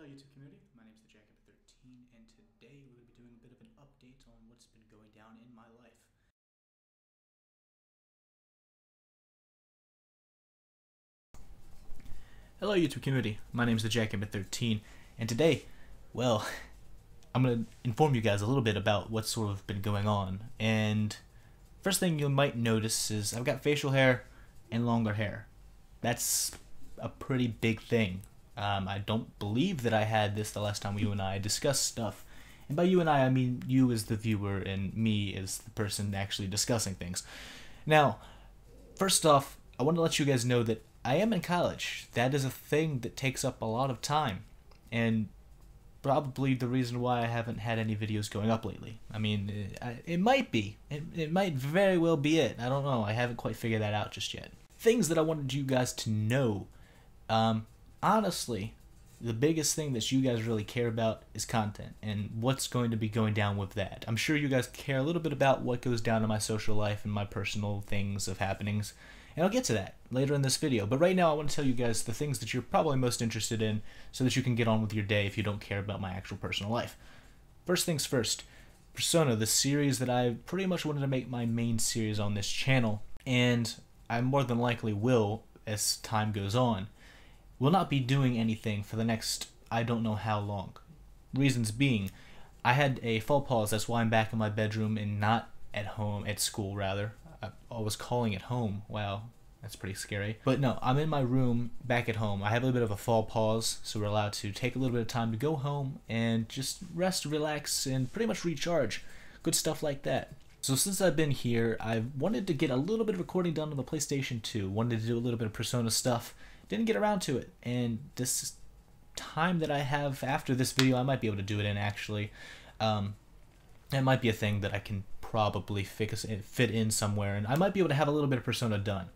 Hello YouTube community, my name is the Jacob13 and today we're going to be doing a bit of an update on what's been going down in my life. Hello YouTube community, my name is the Jacob13 and today, well, I'm going to inform you guys a little bit about what's sort of been going on. And first thing you might notice is I've got facial hair and longer hair. That's a pretty big thing. I don't believe that I had this the last time you and I discussed stuff. And by you and I mean you as the viewer and me as the person actually discussing things. Now, first off, I want to let you guys know that I am in college. That is a thing that takes up a lot of time. And probably the reason why I haven't had any videos going up lately. I mean, it might be. It might very well be it. I don't know. I haven't quite figured that out just yet. Things that I wanted you guys to know. Honestly, the biggest thing that you guys really care about is content and what's going to be going down with that. I'm sure you guys care a little bit about what goes down in my social life and my personal things of happenings, and I'll get to that later in this video. But right now I want to tell you guys the things that you're probably most interested in so that you can get on with your day if you don't care about my actual personal life. First things first, Persona, the series that I pretty much wanted to make my main series on this channel, and I more than likely will as time goes on, will not be doing anything for the next I don't know how long. Reasons being, I had a fall pause. That's why I'm back in my bedroom and not at home, at school rather. I was calling it home. Wow, that's pretty scary. But no, I'm in my room back at home. I have a little bit of a fall pause, so we're allowed to take a little bit of time to go home and just rest, relax, and pretty much recharge. Good stuff like that. So since I've been here, I've wanted to get a little bit of recording done on the PlayStation 2. Wanted to do a little bit of Persona stuff. Didn't get around to it, and this time that I have after this video, I might be able to do it in actually. That might be a thing that I can probably fit in somewhere, and I might be able to have a little bit of Persona done.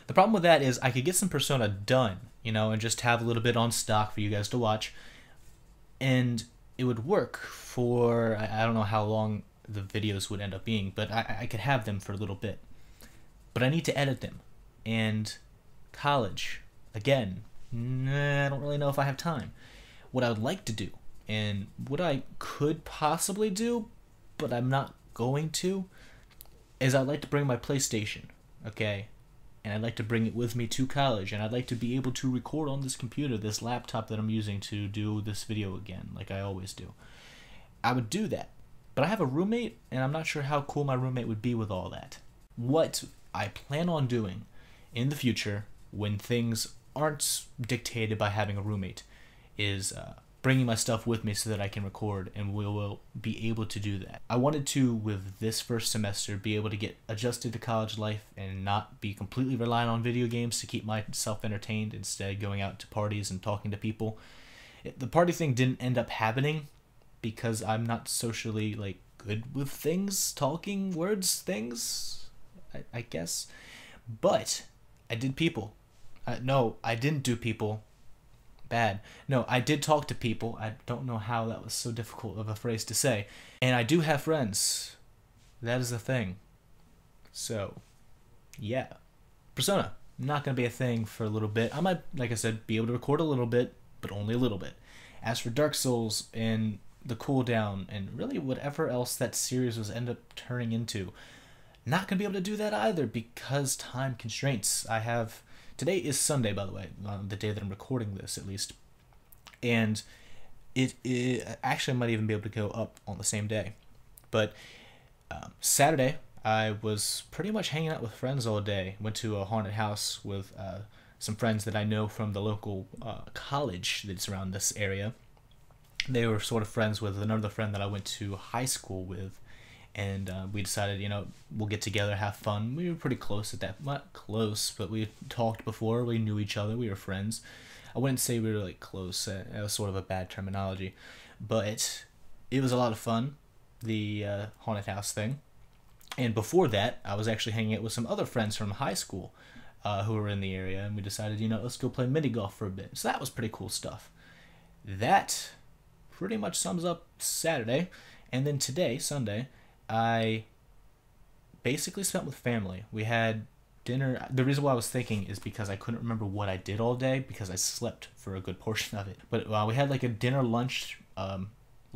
The problem with that is I could get some Persona done, you know, and just have a little bit on stock for you guys to watch, and it would work for, I don't know how long the videos would end up being, but I could have them for a little bit. But I need to edit them, and college. Again, I don't really know if I have time. What I would like to do, and what I could possibly do, but I'm not going to, is I'd like to bring my PlayStation, okay? And I'd like to bring it with me to college, and I'd like to be able to record on this computer, this laptop that I'm using to do this video again, like I always do. I would do that. But I have a roommate, and I'm not sure how cool my roommate would be with all that. What I plan on doing in the future, when things aren't dictated by having a roommate, is bringing my stuff with me so that I can record, and we will be able to do that. I wanted to, with this first semester, be able to get adjusted to college life and not be completely reliant on video games to keep myself entertained, instead going out to parties and talking to people. The party thing didn't end up happening because I'm not socially good with things, talking, words, things, I guess. But I did people. No, I didn't do people. Bad. No, I did talk to people. I don't know how that was so difficult of a phrase to say. And I do have friends. That is the thing. So, yeah. Persona. Not going to be a thing for a little bit. I might, like I said, be able to record a little bit, but only a little bit. As for Dark Souls and the cooldown, and really whatever else that series was end up turning into, not going to be able to do that either because time constraints. Today is Sunday, by the way, the day that I'm recording this, at least. And it actually might even be able to go up on the same day. But Saturday, I was pretty much hanging out with friends all day. Went to a haunted house with some friends that I know from the local college that's around this area. They were sort of friends with another friend that I went to high school with. And we decided, you know, we'll get together, have fun. We were pretty close at that. Not close, but we had talked before. We knew each other. We were friends. I wouldn't say we were, close. That was sort of a bad terminology. But it was a lot of fun, the haunted house thing. And before that, I was actually hanging out with some other friends from high school who were in the area. And we decided, you know, let's go play mini golf for a bit. So that was pretty cool stuff. That pretty much sums up Saturday. And then today, Sunday, I basically spent with family. We had dinner. The reason why I was thinking is because I couldn't remember what I did all day because I slept for a good portion of it. But we had like a dinner lunch,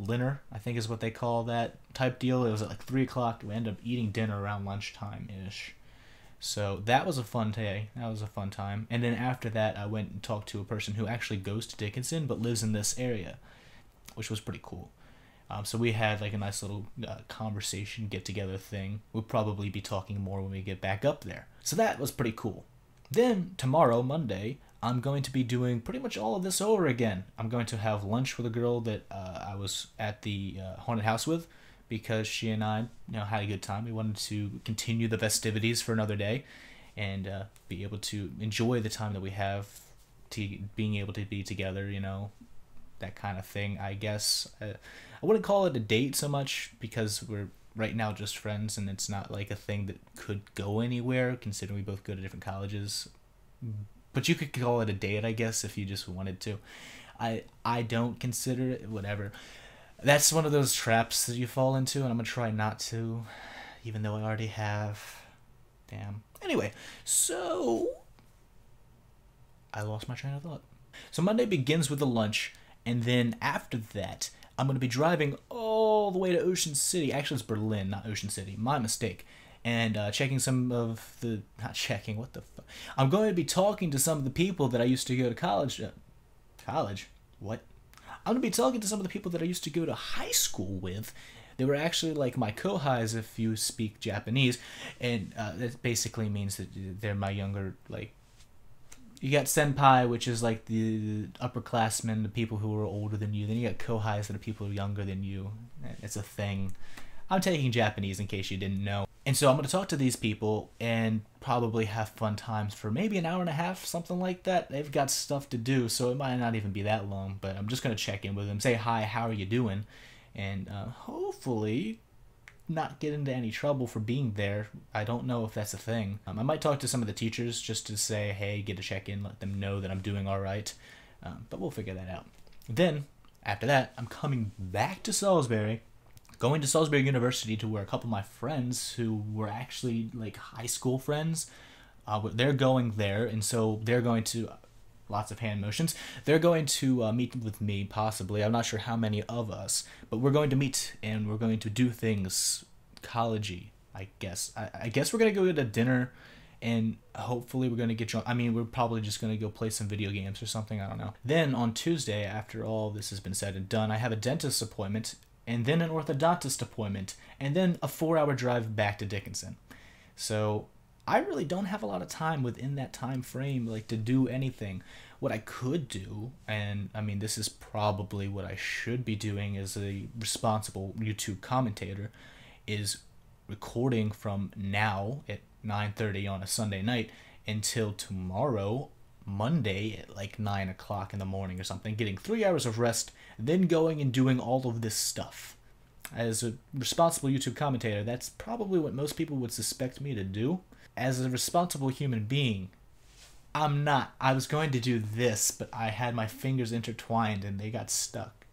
dinner, I think is what they call that type deal. It was at like 3 o'clock. We ended up eating dinner around lunchtime-ish. So that was a fun day. That was a fun time. And then after that, I went and talked to a person who actually goes to Dickinson but lives in this area, which was pretty cool. So we had like a nice little conversation, get-together thing. We'll probably be talking more when we get back up there. So that was pretty cool. Then tomorrow, Monday, I'm going to be doing pretty much all of this over again. I'm going to have lunch with a girl that I was at the haunted house with, because she and I, had a good time. We wanted to continue the festivities for another day and be able to enjoy the time that we have, being able to be together, that kind of thing, I guess. I wouldn't call it a date so much because we're right now just friends, and it's not like a thing that could go anywhere considering we both go to different colleges. But you could call it a date, I guess, if you just wanted to. I don't consider it, whatever. That's one of those traps that you fall into, and I'm going to try not to, even though I already have. Damn. Anyway, so I lost my train of thought. So Monday begins with the lunch, and then after that, I'm going to be driving all the way to Ocean City. Actually, it's Berlin, not Ocean City. My mistake. And checking some of the... Not checking, what the fuck? I'm going to be talking to some of the people that I used to go to college... college? What? I'm going to be talking to some of the people that I used to go to high school with. They were actually like my kohais if you speak Japanese. And that basically means that they're my younger, like... You got senpai, which is like the upperclassmen, the people who are older than you. Then you got kohais that are people younger than you. It's a thing. I'm taking Japanese in case you didn't know. And so I'm going to talk to these people and probably have fun times for maybe an hour and a half, something like that. They've got stuff to do, so it might not even be that long. But I'm just going to check in with them, say hi, how are you doing? And hopefully not get into any trouble for being there. I don't know if that's a thing. I might talk to some of the teachers just to say, hey, get a check-in, let them know that I'm doing all right. But we'll figure that out. Then, after that, I'm coming back to Salisbury, going to Salisbury University to where a couple of my friends who were actually like high school friends, they're going there, and so they're going to, lots of hand motions, they're going to meet with me, possibly. I'm not sure how many of us, but we're going to meet, and we're going to do things college-y, I guess. I guess we're going to go to dinner, and hopefully we're going to get drunk. I mean, we're probably just going to go play some video games or something, I don't know. Then on Tuesday, after all this has been said and done, I have a dentist appointment, and then an orthodontist appointment, and then a 4-hour drive back to Dickinson. So I really don't have a lot of time within that time frame, like, to do anything. What I could do, and I mean, this is probably what I should be doing as a responsible YouTube commentator, is recording from now at 9:30 on a Sunday night until tomorrow, Monday, at like 9 o'clock in the morning or something, getting 3 hours of rest, then going and doing all of this stuff. As a responsible YouTube commentator, that's probably what most people would suspect me to do. As a responsible human being, I'm not. I was going to do this, but I had my fingers intertwined and they got stuck.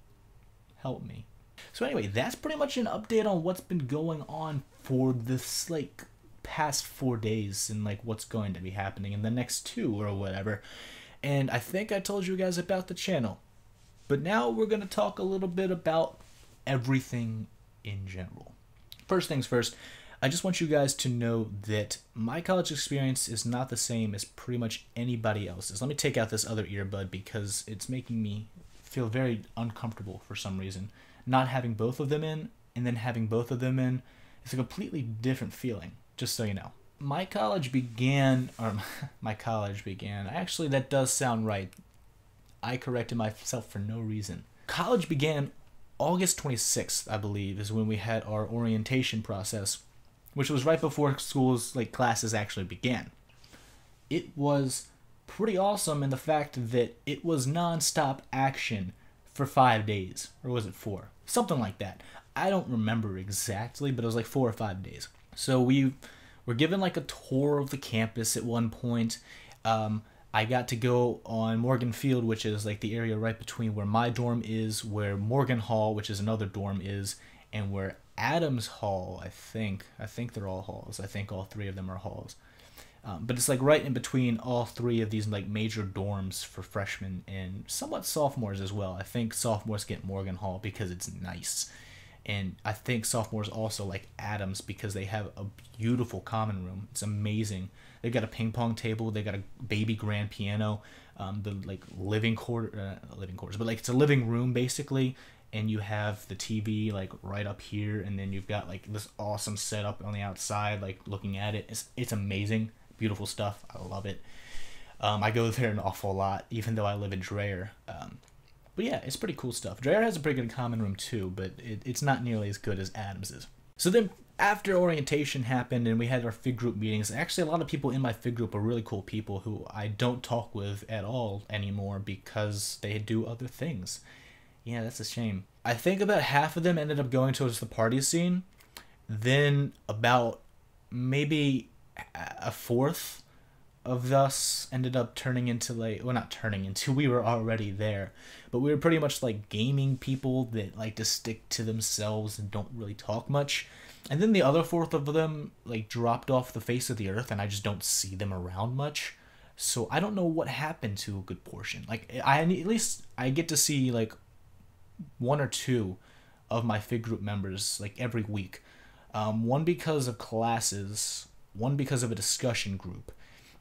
Help me. So anyway, that's pretty much an update on what's been going on for this, like, past 4 days and, like, what's going to be happening in the next 2 or whatever. And I think I told you guys about the channel. But now we're going to talk a little bit about everything in general. First things first, I just want you guys to know that my college experience is not the same as pretty much anybody else's. Let me take out this other earbud because it's making me feel very uncomfortable for some reason. Not having both of them in and then having both of them in is a completely different feeling, just so you know. My college began, actually that does sound right. I corrected myself for no reason. College began August 26th, I believe, is when we had our orientation process, which was right before school's, like, classes actually began. It was pretty awesome in the fact that it was non-stop action for 5 days. Or was it 4? Something like that. I don't remember exactly, but it was like 4 or 5 days. So we were given like a tour of the campus at one point. I got to go on Morgan Field, which is like the area right between where my dorm is, where Morgan Hall, which is another dorm, is, and where Adams Hall, I think they're all halls. I think all 3 of them are halls. But it's like right in between all three of these like major dorms for freshmen and somewhat sophomores as well. I think sophomores get Morgan Hall because it's nice. And I think sophomores also like Adams because they have a beautiful common room. It's amazing. They've got a ping pong table. They got a baby grand piano. The like living quarters, but like it's a living room basically. And you have the TV like right up here, and then you've got like this awesome setup on the outside, like looking at it. It's amazing, beautiful stuff. I love it. I go there an awful lot, even though I live in Dreher. But yeah, it's pretty cool stuff. Dreher has a pretty good common room too, but it's not nearly as good as Adams's. So then after orientation happened and we had our FIG group meetings, actually a lot of people in my FIG group are really cool people who I don't talk with at all anymore because they do other things. Yeah, that's a shame. I think about half of them ended up going towards the party scene. Then about maybe a fourth of us ended up turning into like, well, not turning into, we were already there, but we were pretty much like gaming people that like to stick to themselves and don't really talk much. And then the other fourth of them like dropped off the face of the earth, and I just don't see them around much. So I don't know what happened to a good portion. Like at least I get to see like one or two of my FIG group members like every week. One because of classes, one because of a discussion group.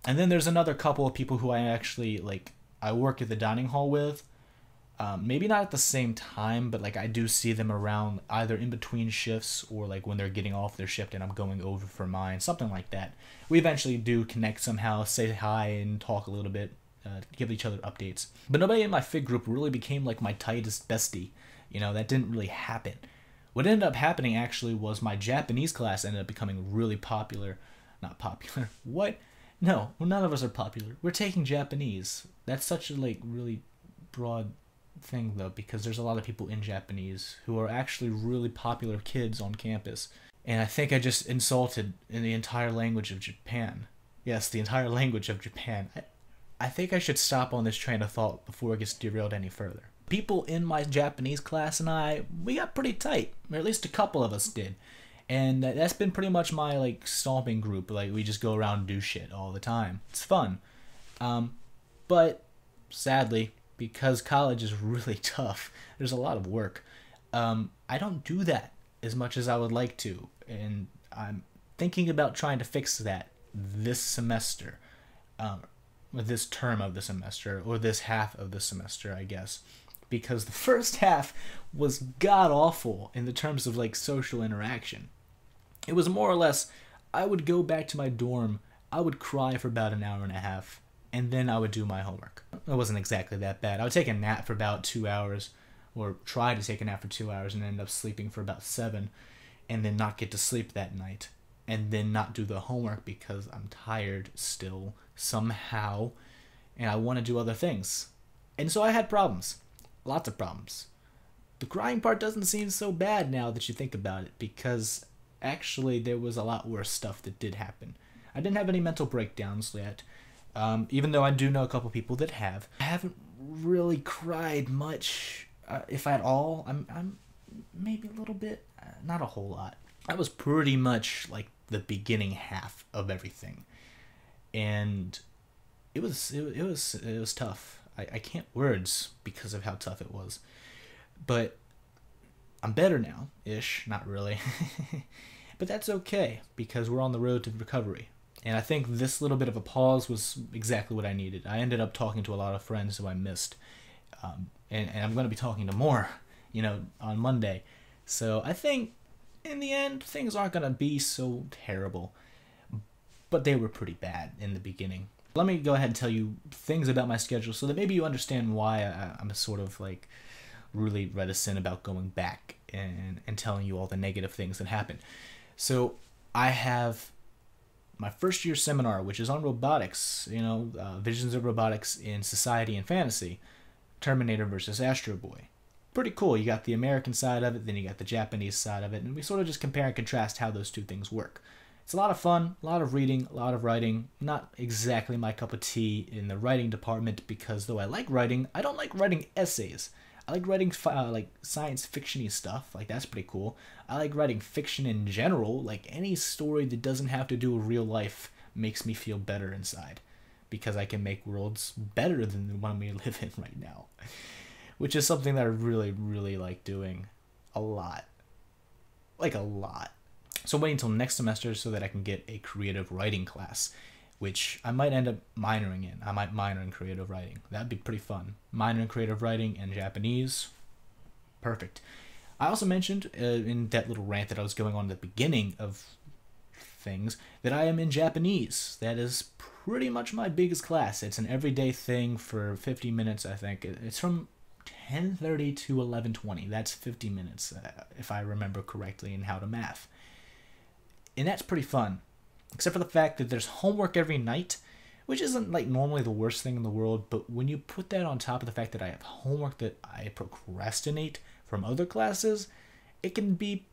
And then there's another couple of people who I actually like I work at the dining hall with. Maybe not at the same time, but like I do see them around either in between shifts or like when they're getting off their shift and I'm going over for mine, something like that. We eventually do connect somehow, say hi and talk a little bit, give each other updates. But nobody in my FIG group really became like my tightest bestie. You know, that didn't really happen. What ended up happening actually was my Japanese class ended up becoming really popular. Not popular. What? No, well, none of us are popular. We're taking Japanese. That's such a like really broad thing though, because there's a lot of people in Japanese who are actually really popular kids on campus. And I think I just insulted in the entire language of Japan. Yes, the entire language of Japan. I think I should stop on this train of thought before it gets derailed any further. People in my Japanese class and we got pretty tight, or at least a couple of us did. And that's been pretty much my like stomping group. Like we just go around and do shit all the time. It's fun. But sadly, because college is really tough, there's a lot of work. I don't do that as much as I would like to. And I'm thinking about trying to fix that this semester. This term of the semester, or this half of the semester, I guess. Because the first half was god-awful in the terms of like social interaction. It was more or less, I would go back to my dorm, I would cry for about an hour and a half, and then I would do my homework. It wasn't exactly that bad. I would take a nap for about 2 hours, or try to take a nap for 2 hours and end up sleeping for about 7, and then not get to sleep that night, and then not do the homework because I'm tired still, somehow, and I want to do other things. And so I had problems. Lots of problems. The crying part doesn't seem so bad now that you think about it, because actually there was a lot worse stuff that did happen. I didn't have any mental breakdowns yet, even though I do know a couple people that have. I haven't really cried much, if at all. I'm maybe a little bit, not a whole lot. That was pretty much like the beginning half of everything, and it was tough. I can't words because of how tough it was. But I'm better now, ish, not really. But that's okay, because we're on the road to recovery. And I think this little bit of a pause was exactly what I needed. I ended up talking to a lot of friends who I missed. And I'm going to be talking to more, on Monday. So I think, in the end, things aren't going to be so terrible. But they were pretty bad in the beginning. Let me go ahead and tell you things about my schedule so that maybe you understand why I'm sort of like really reticent about going back and telling you all the negative things that happen. So I have my first year seminar, which is on robotics, visions of robotics in society and fantasy, Terminator versus Astro Boy. Pretty cool. You got the American side of it, then you got the Japanese side of it, and we sort of just compare and contrast how those two things work. It's a lot of fun, a lot of reading, a lot of writing. Not exactly my cup of tea in the writing department, because though I like writing, I don't like writing essays. I like writing like science fiction-y stuff, like that's pretty cool. I like writing fiction in general, like any story that doesn't have to do with real life, makes me feel better inside, because I can make worlds better than the one we live in right now, which is something that I really, really like doing a lot. Like a lot. So I'm waiting until next semester so that I can get a creative writing class, which I might end up minoring in. I might minor in creative writing. That'd be pretty fun. Minor in creative writing and Japanese. Perfect. I also mentioned in that little rant that I was going on at the beginning of things that I am in Japanese. That is pretty much my biggest class. It's an everyday thing for 50 minutes, I think. It's from 10:30 to 11:20. That's 50 minutes, if I remember correctly, in how to math. And that's pretty fun, except for the fact that there's homework every night, which isn't like normally the worst thing in the world, but when you put that on top of the fact that I have homework that I procrastinate from other classes, it can be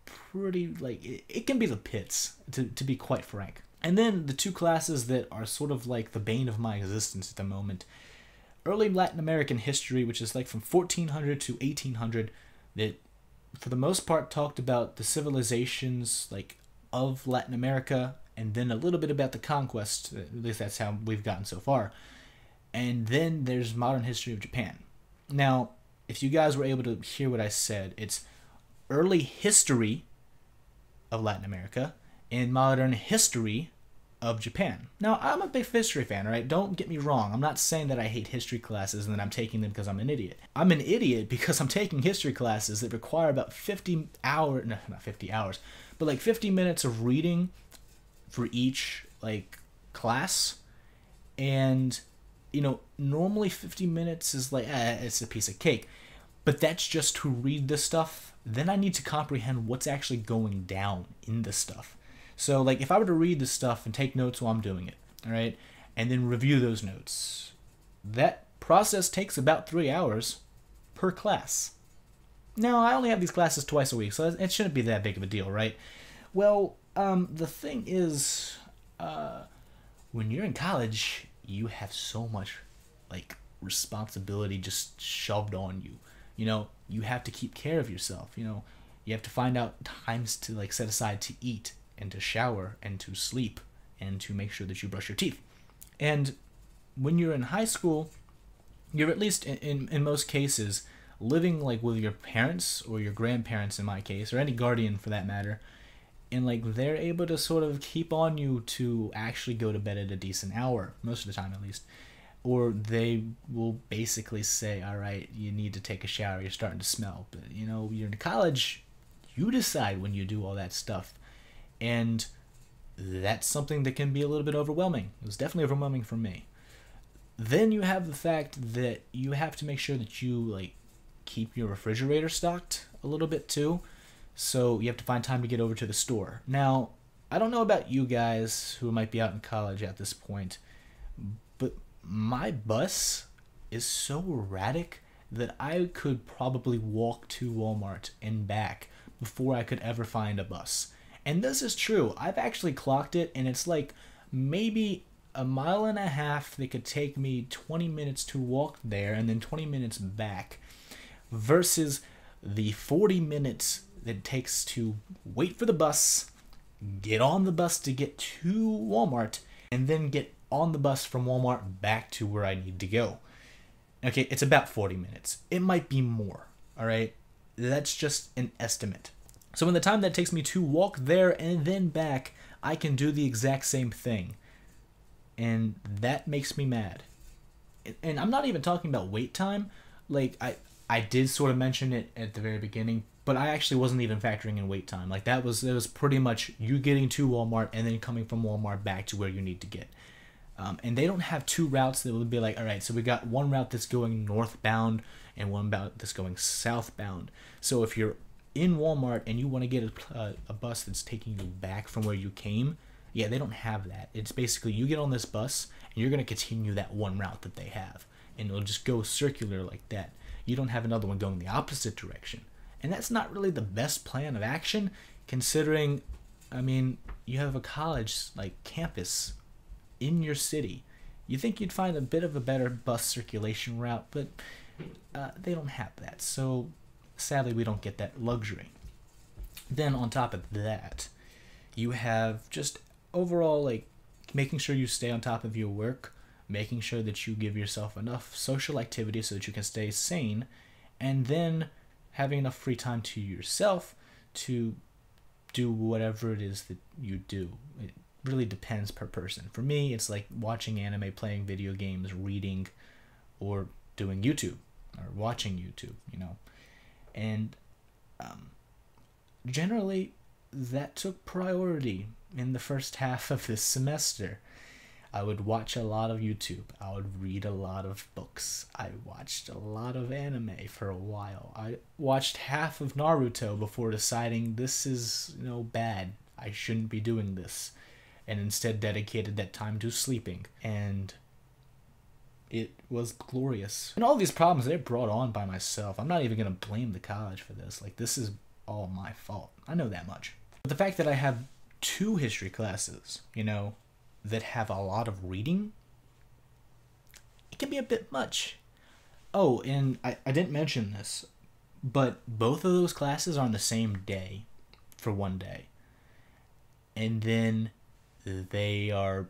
pretty, like, it can be the pits, to be quite frank. And then the two classes that are sort of like the bane of my existence at the moment: early Latin American history, which is like from 1400 to 1800, that for the most part talked about the civilizations like of Latin America, and then a little bit about the conquest. At least that's how we've gotten so far. And then there's modern history of Japan. Now, if you guys were able to hear what I said, it's early history of Latin America and modern history of Japan. Now, I'm a big history fan, right? Don't get me wrong. I'm not saying that I hate history classes and that I'm taking them because I'm an idiot. I'm an idiot because I'm taking history classes that require about 50 hours, no, not 50 hours, but like 50 minutes of reading for each like class. And, you know, normally 50 minutes is like, it's a piece of cake. But that's just to read this stuff. Then I need to comprehend what's actually going down in this stuff. So, like, if I were to read this stuff and take notes while I'm doing it, all right, and then review those notes, that process takes about 3 hours per class. Now, I only have these classes twice a week, so it shouldn't be that big of a deal, right? Well, the thing is, when you're in college, you have so much, like, responsibility just shoved on you. You know, you have to keep care of yourself, you know. You have to find out times to, like, set aside to eat and to shower and to sleep and to make sure that you brush your teeth. And when you're in high school, you're, at least in most cases, living like with your parents or your grandparents in my case, or any guardian for that matter, and like they're able to sort of keep on you to actually go to bed at a decent hour, most of the time at least. Or they will basically say, all right, you need to take a shower, you're starting to smell. But, you know, you're in college, you decide when you do all that stuff. And that's something that can be a little bit overwhelming. It was definitely overwhelming for me. Then you have the fact that you have to make sure that you, like, keep your refrigerator stocked a little bit too. So you have to find time to get over to the store. Now, I don't know about you guys who might be out in college at this point, but my bus is so erratic that I could probably walk to Walmart and back before I could ever find a bus. And this is true. I've actually clocked it, and it's like maybe a mile and a half that could take me 20 minutes to walk there and then 20 minutes back, versus the 40 minutes that it takes to wait for the bus, get on the bus to get to Walmart, and then get on the bus from Walmart back to where I need to go. Okay, it's about 40 minutes. It might be more, all right? That's just an estimate. So in the time that takes me to walk there and then back, I can do the exact same thing. And that makes me mad. And I'm not even talking about wait time. Like, I did sort of mention it at the very beginning, but I actually wasn't even factoring in wait time. Like, it was pretty much you getting to Walmart and then coming from Walmart back to where you need to get. And they don't have two routes that would be like, all right, so we got one route that's going northbound and one route that's going southbound. So if you're in Walmart and you want to get a bus that's taking you back from where you came, yeah, they don't have that. It's basically you get on this bus and you're going to continue that one route that they have. And it'll just go circular like that. You don't have another one going the opposite direction. And that's not really the best plan of action, considering, I mean, you have a college, like, campus in your city. You think you'd find a bit of a better bus circulation route, but they don't have that. So sadly, we don't get that luxury. Then on top of that, you have just overall, like, making sure you stay on top of your work, making sure that you give yourself enough social activity so that you can stay sane, and then having enough free time to yourself to do whatever it is that you do. It really depends per person. For me, it's like watching anime, playing video games, reading, or doing YouTube, or watching YouTube, you know. And generally, that took priority in the first half of this semester. I would watch a lot of YouTube. I would read a lot of books. I watched a lot of anime for a while. I watched half of Naruto before deciding this is, bad. I shouldn't be doing this. And instead dedicated that time to sleeping. And it was glorious. And all these problems, they're brought on by myself. I'm not even going to blame the college for this. Like, this is all my fault. I know that much. But the fact that I have 2 history classes, that have a lot of reading, it can be a bit much. Oh, and I didn't mention this, but both of those classes are on the same day for one day. And then they are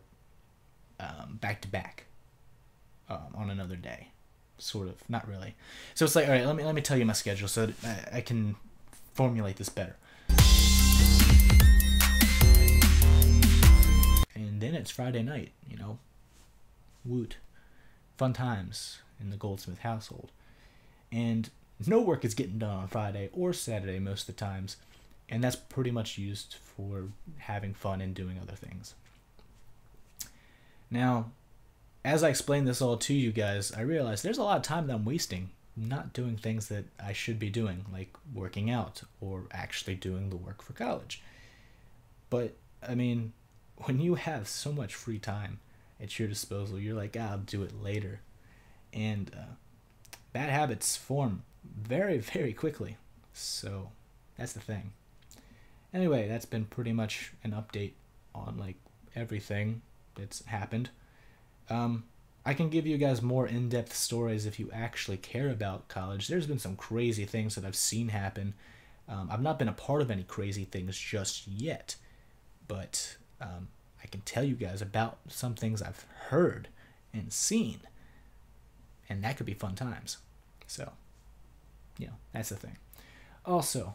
back to back on another day. Sort of, not really. So it's like, all right, let me tell you my schedule so that I can formulate this better. And then it's Friday night, woot. Fun times in the Goldsmith household. And no work is getting done on Friday or Saturday most of the times. And that's pretty much used for having fun and doing other things. Now, as I explain this all to you guys, I realize there's a lot of time that I'm wasting not doing things that I should be doing, like working out or actually doing the work for college. But, I mean, when you have so much free time at your disposal, you're like, I'll do it later. And bad habits form very, very quickly. So that's the thing. Anyway, that's been pretty much an update on like everything that's happened. I can give you guys more in-depth stories if you actually care about college. There's been some crazy things that I've seen happen. I've not been a part of any crazy things just yet, but I can tell you guys about some things I've heard and seen, and that could be fun times. So, that's the thing. Also,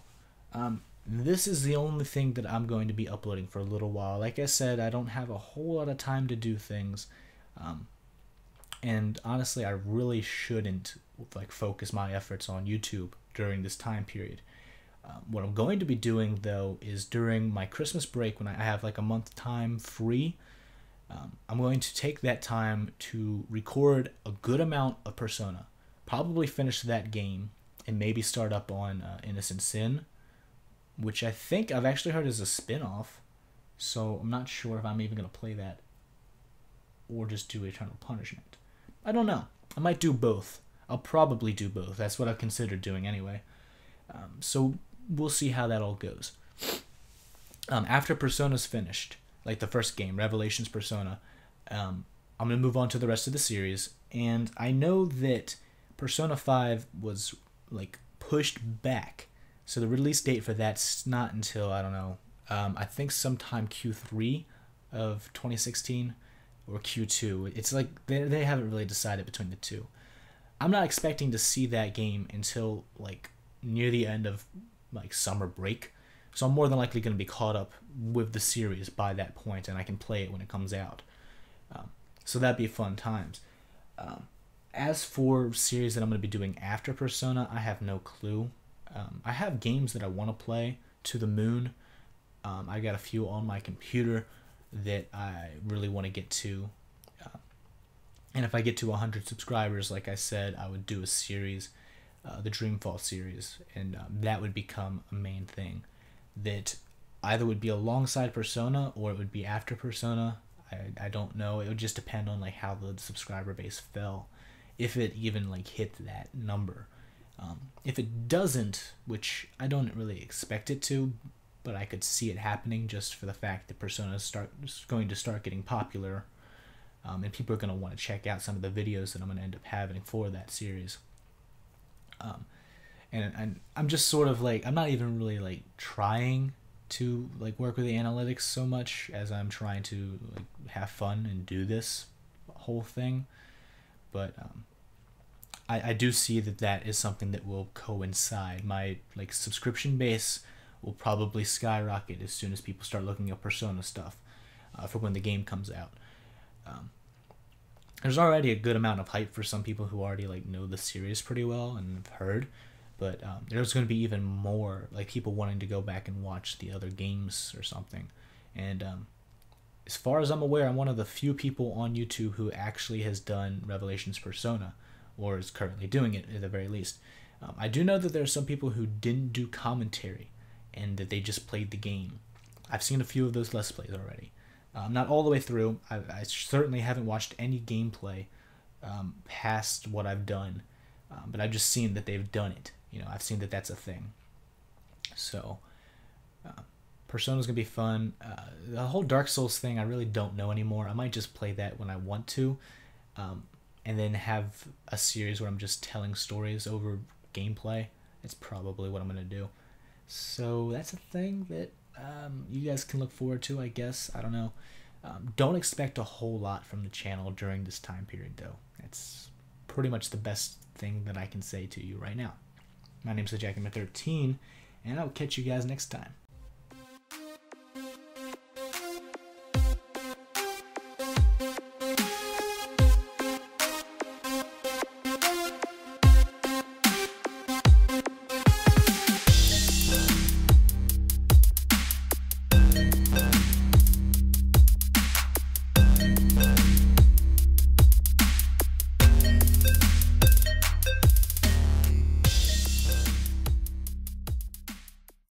this is the only thing that I'm going to be uploading for a little while. Like I said, I don't have a whole lot of time to do things, and honestly, I really shouldn't focus my efforts on YouTube during this time period. What I'm going to be doing, though, is during my Christmas break, when I have a month time free, I'm going to take that time to record a good amount of Persona. Probably finish that game and maybe start up on Innocent Sin, which I think I've actually heard is a spin-off, so I'm not sure if I'm even going to play that or just do Eternal Punishment. I don't know. I might do both. I'll probably do both. That's what I've considered doing anyway. So we'll see how that all goes. After Persona's finished, like the first game, Revelations Persona, I'm going to move on to the rest of the series. And I know that Persona 5 was pushed back. So the release date for that's not until, I don't know, I think sometime Q3 of 2016 or Q2. It's like they haven't really decided between the two. I'm not expecting to see that game until near the end of summer break. So I'm more than likely going to be caught up with the series by that point, and I can play it when it comes out. So that'd be fun times. As for series that I'm going to be doing after Persona, I have no clue. I have games that I want to play to the moon. I got a few on my computer that I really want to get to. And if I get to 100 subscribers, like I said, I would do a series, the Dreamfall series, and that would become a main thing that either would be alongside Persona or it would be after Persona. I don't know. It would just depend on how the subscriber base fell, if it even hit that number. If it doesn't, which I don't really expect it to, but I could see it happening just for the fact that Persona is going to start getting popular, and people are going to want to check out some of the videos that I'm going to end up having for that series. And I'm just sort of I'm not even really trying to like work with the analytics so much as I'm trying to like have fun and do this whole thing. But I do see that that is something that will coincide. My like subscription base will probably skyrocket as soon as people start looking up Persona stuff for when the game comes out. There's already a good amount of hype for some people who already like know the series pretty well and have heard, but there's going to be even more like people wanting to go back and watch the other games or something. And as far as I'm aware, I'm one of the few people on YouTube who actually has done Revelations Persona, or is currently doing it at the very least. I do know that there are some people who didn't do commentary and that they just played the game. I've seen a few of those Let's Plays already. Not all the way through. I certainly haven't watched any gameplay past what I've done, but I've just seen that they've done it. You know, I've seen that that's a thing. So, Persona's gonna be fun. The whole Dark Souls thing, I really don't know anymore. I might just play that when I want to, and then have a series where I'm just telling stories over gameplay. That's probably what I'm gonna do. So that's a thing that you guys can look forward to, I guess. I don't know. Don't expect a whole lot from the channel during this time period, though. That's pretty much the best thing that I can say to you right now. My name's the Jackhammer13, and I'll catch you guys next time.